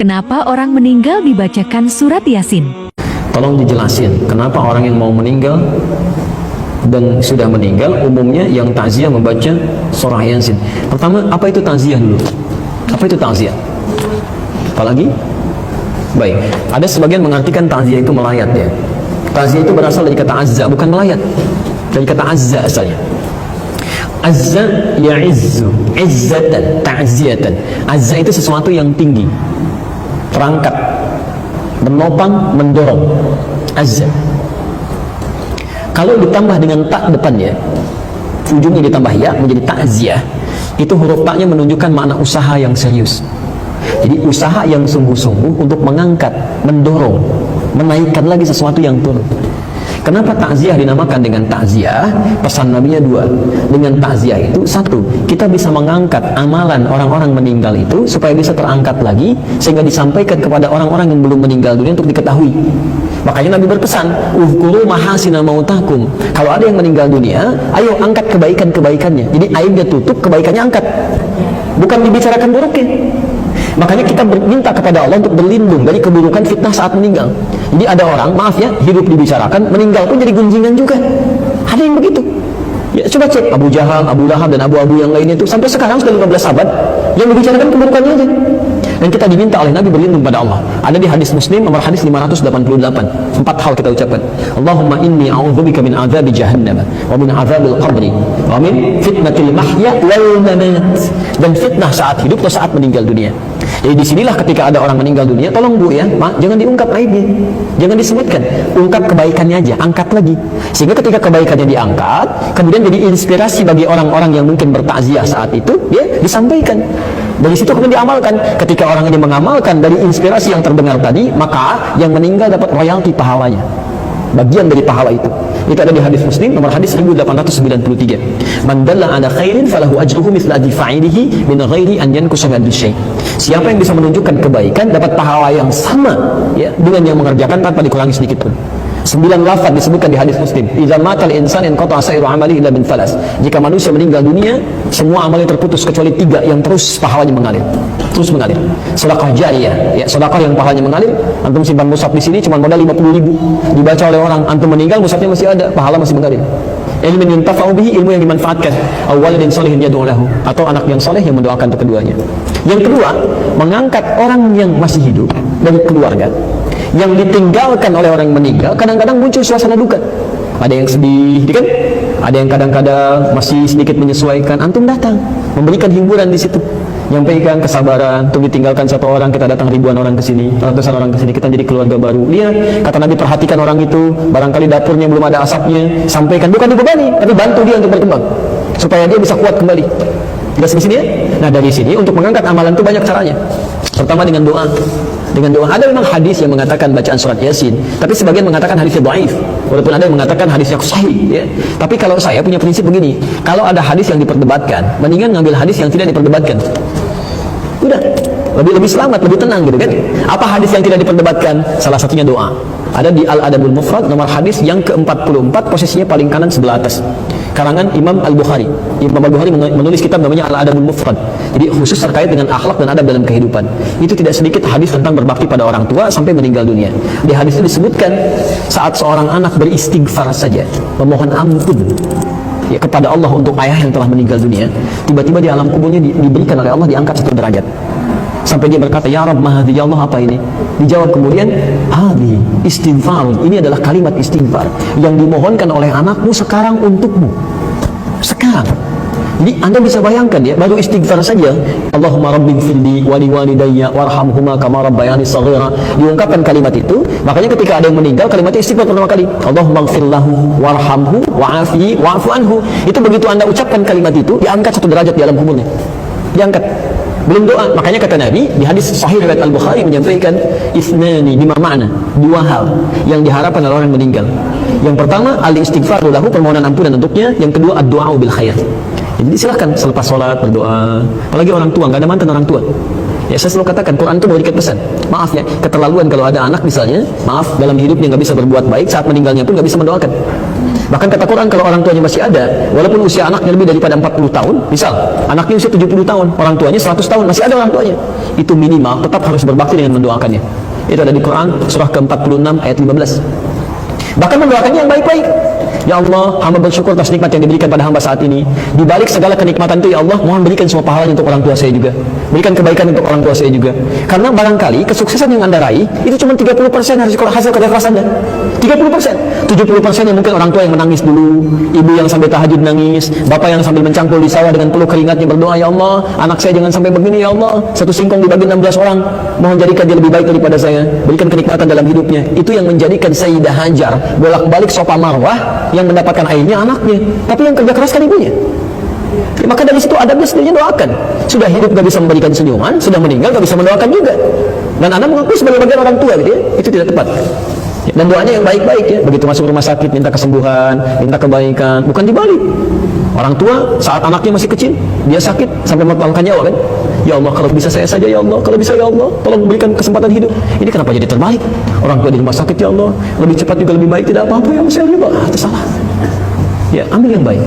Kenapa orang meninggal dibacakan surat Yasin? Tolong dijelasin, kenapa orang yang mau meninggal dan sudah meninggal umumnya yang takziah membaca surah Yasin. Pertama, apa itu takziah dulu? Apa itu takziah? Apalagi? Baik, ada sebagian mengartikan takziah itu melayat ya. Takziah itu berasal dari kata azza, bukan melayat. Dari kata azza asalnya. Azza ya'izzu, izzatan, ta'ziyatan. Azza itu sesuatu yang tinggi, terangkat, menopang, mendorong. Azza. Kalau ditambah dengan tak depannya, ujungnya ditambah ya menjadi ta'ziyah, itu huruf taknya menunjukkan makna usaha yang serius. Jadi usaha yang sungguh-sungguh untuk mengangkat, mendorong, menaikkan lagi sesuatu yang turun. Kenapa takziah dinamakan dengan takziah? Pesan Nabi-nya dua. Dengan takziah itu, satu, kita bisa mengangkat amalan orang-orang meninggal itu supaya bisa terangkat lagi, sehingga disampaikan kepada orang-orang yang belum meninggal dunia untuk diketahui. Makanya Nabi berpesan, "Uzkuru mahasina mautakum." Kalau ada yang meninggal dunia, ayo angkat kebaikan-kebaikannya. Jadi aibnya tutup, kebaikannya angkat. Bukan dibicarakan buruknya. Makanya kita minta kepada Allah untuk berlindung dari keburukan fitnah saat meninggal. Jadi ada orang, maaf ya, hidup dibicarakan, meninggal pun jadi gunjingan juga. Ada yang begitu. Ya, coba cek Abu Jahal, Abu Lahab, dan Abu-Abu yang lainnya itu. Sampai sekarang sudah 15 abad, yang dibicarakan keburukannya aja. Dan kita diminta oleh Nabi berlindung pada Allah. Ada di hadis Muslim, nomor hadis 588. 4 hal kita ucapkan. Allahumma inni a'udzubika min azabi jahannam, wa min azabil qabri, wa min fitnatil mahya wal mamat. Dan fitnah saat hidup atau saat meninggal dunia. Jadi disinilah ketika ada orang meninggal dunia, tolong Bu ya, jangan diungkap aibnya, jangan disebutkan, ungkap kebaikannya aja, angkat lagi. Sehingga ketika kebaikannya diangkat, kemudian jadi inspirasi bagi orang-orang yang mungkin bertakziah saat itu, ya disampaikan. Dari situ kemudian diamalkan. Ketika orang ini mengamalkan dari inspirasi yang terdengar tadi, maka yang meninggal dapat royalti pahalanya, bagian dari pahala itu. Itu ada di hadis Muslim nomor hadis 1893. Man dalla ala khairin falahu ajruhu mithla ajri fa'ilihi min ghairi an yanqusa min syai'. Siapa yang bisa menunjukkan kebaikan dapat pahala yang sama ya dengan yang mengerjakan tanpa dikurangi sedikit pun. 9 lafaz disebutkan di hadis Muslim. Idza matal insan inqata sa'iru amalihi illa min thalas. Jika manusia meninggal dunia, semua amalnya terputus kecuali 3 yang terus pahalanya mengalir. Terus mengalir. Sedekah jariyah, ya, sedekah yang pahalanya mengalir. Antum simpan mushaf di sini cuma modal 50.000. Dibaca oleh orang, antum meninggal mushafnya masih ada, pahala masih mengalir. Ilmu yang yuntafa'u bihi, ilmu yang dimanfaatkan. Aw waladin shalihin yad'u lahu, atau anak yang saleh yang mendoakan untuk keduanya. Yang kedua, mengangkat orang yang masih hidup dari keluarga yang ditinggalkan oleh orang yang meninggal. Kadang-kadang muncul suasana duka, ada yang sedih kan, ada yang kadang-kadang masih sedikit menyesuaikan. Antum datang memberikan hiburan di situ, nyampaikan kesabaran. Untuk ditinggalkan satu orang, kita datang ribuan orang ke sini, ratusan orang ke sini, kita jadi keluarga baru. Lihat, kata Nabi, perhatikan orang itu, barangkali dapurnya belum ada asapnya, sampaikan, bukan dibebani, tapi bantu dia untuk berkembang supaya dia bisa kuat kembali. Jelas di sini ya? Nah, dari sini untuk mengangkat amalan itu banyak caranya. Pertama dengan doa. Dengan doa. Ada memang hadis yang mengatakan bacaan surat Yasin, tapi sebagian mengatakan hadisnya dhaif. Walaupun ada yang mengatakan hadisnya sahih, ya. Tapi kalau saya punya prinsip begini, kalau ada hadis yang diperdebatkan, mendingan ngambil hadis yang tidak diperdebatkan. Udah, lebih selamat, lebih tenang gitu kan. Apa hadis yang tidak diperdebatkan? Salah satunya doa. Ada di Al-Adabul Mufrad nomor hadis yang ke-44, posisinya paling kanan sebelah atas. Karangan Imam Al-Bukhari. Imam Al-Bukhari menulis kitab namanya Al-Adabul Mufrad. Jadi khusus terkait dengan akhlak dan adab dalam kehidupan. Itu tidak sedikit hadis tentang berbakti pada orang tua sampai meninggal dunia. Di hadis itu disebutkan saat seorang anak beristighfar saja, memohon ampun ya kepada Allah untuk ayah yang telah meninggal dunia, tiba-tiba di alam kuburnya diberikan oleh Allah, diangkat 1 derajat. Sampai dia berkata, "Ya Rabb, mahadhi, ya Allah, apa ini?" Dijawab kemudian, "Hadhi istighfarun." Ini adalah kalimat istighfar yang dimohonkan oleh anakmu sekarang untukmu. Sekarang. Jadi Anda bisa bayangkan ya, baru istighfar saja, Allahumma rabbighfirli wa liwalidayya warhamhuma kama rabbayani shaghira, diungkapkan kalimat itu. Makanya ketika ada yang meninggal, kalimat istighfar pertama kali, Allahumma ighfir lahu warhamhu wa'afihi wa'fu anhu. Itu begitu Anda ucapkan kalimat itu, diangkat 1 derajat di alam kuburnya. Diangkat. Belum doa. Makanya kata Nabi di hadis sahih riwayat Al-Bukhari menyampaikan isnani, 5 makna, 2 hal yang diharapkan oleh orang yang meninggal. Yang pertama, al-istighfar lahu, permohonan ampunan untuknya. Yang kedua, ad-du'a bil khair. Jadi silahkan selepas sholat berdoa. Apalagi orang tua, nggak ada mantan orang tua. Ya, saya selalu katakan, Quran itu memberikan pesan. Maaf ya, keterlaluan kalau ada anak misalnya, maaf, dalam hidupnya nggak bisa berbuat baik, saat meninggalnya pun nggak bisa mendoakan. Bahkan kata Quran, kalau orang tuanya masih ada, walaupun usia anaknya lebih daripada 40 tahun, misal anaknya usia 70 tahun, orang tuanya 100 tahun, masih ada orang tuanya, itu minimal tetap harus berbakti dengan mendoakannya. Itu ada di Quran surah ke-46 ayat 15. Bahkan mendoakannya yang baik-baik. Ya Allah, hamba bersyukur atas nikmat yang diberikan pada hamba saat ini. Di balik segala kenikmatan itu, ya Allah, mohon berikan semua pahala untuk orang tua saya juga. Berikan kebaikan untuk orang tua saya juga. Karena barangkali kesuksesan yang Anda raih itu cuma 30% hasil kerja keras Anda. 30%. 70% yang mungkin orang tua yang menangis dulu, ibu yang sampai tahajud nangis, bapak yang sambil mencangkul di sawah dengan peluh keringatnya berdoa, ya Allah, anak saya jangan sampai begini, ya Allah. Satu singkong dibagi 16 orang, mohon jadikan dia lebih baik daripada saya. Berikan kenikmatan dalam hidupnya. Itu yang menjadikan Sayyidah Hajar bolak-balik Safa Marwah, yang mendapatkan airnya anaknya, tapi yang kerja keras kan ibunya. Ya, maka dari situ adabnya sendirinya doakan. Sudah hidup gak bisa memberikan senyuman, sudah meninggal gak bisa mendoakan juga. Dan Anda mengaku sebagai bagian orang tua gitu ya, itu tidak tepat. Ya, dan doanya yang baik-baik ya, begitu masuk rumah sakit minta kesembuhan, minta kebaikan, bukan dibalik. Orang tua saat anaknya masih kecil, dia sakit sampai mempertaruhkan nyawa kan. Ya Allah, kalau bisa saya saja ya Allah, kalau bisa ya Allah, tolong berikan kesempatan hidup. Ini kenapa jadi terbalik? Orang tua di rumah sakit, ya Allah, lebih cepat juga lebih baik, tidak apa-apa ya Allah, saya riba. Itu salah. Ya, ambil yang baik.